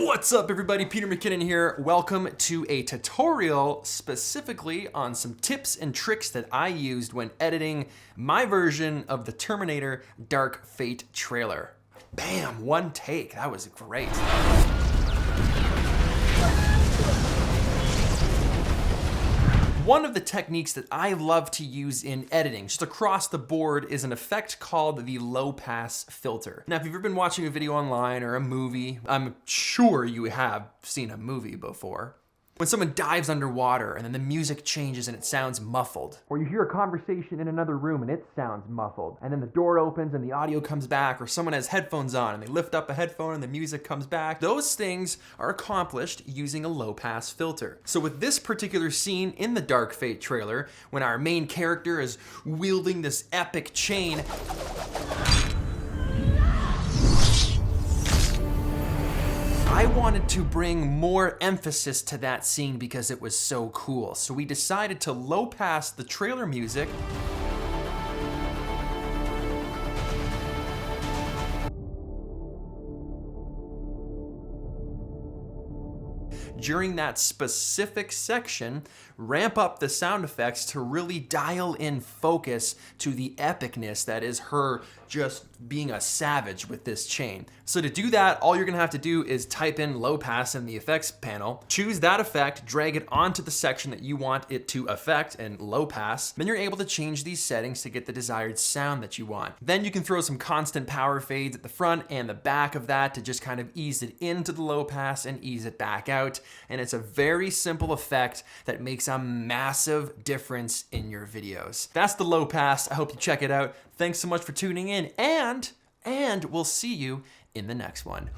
What's up everybody, Peter McKinnon here. Welcome to a tutorial specifically on some tips and tricks that I used when editing my version of the Terminator Dark Fate trailer. Bam, one take, that was great. One of the techniques that I love to use in editing, just across the board, is an effect called the low pass filter. Now, if you've ever been watching a video online or a movie, I'm sure you have seen a movie before. When someone dives underwater and then the music changes and it sounds muffled. Or you hear a conversation in another room and it sounds muffled. And then the door opens and the audio comes back, or someone has headphones on and they lift up a headphone and the music comes back. Those things are accomplished using a low pass filter. So with this particular scene in the Dark Fate trailer, when our main character is wielding this epic chain, I wanted to bring more emphasis to that scene because it was so cool. So we decided to low pass the trailer music during that specific section, ramp up the sound effects to really dial in focus to the epicness that is her just being a savage with this chain. So to do that, all you're gonna have to do is type in low pass in the effects panel, choose that effect, drag it onto the section that you want it to affect and low pass. Then you're able to change these settings to get the desired sound that you want. Then you can throw some constant power fades at the front and the back of that to just kind of ease it into the low pass and ease it back out. And it's a very simple effect that makes a massive difference in your videos. That's the low pass. I hope you check it out. Thanks so much for tuning in, and we'll see you in the next one.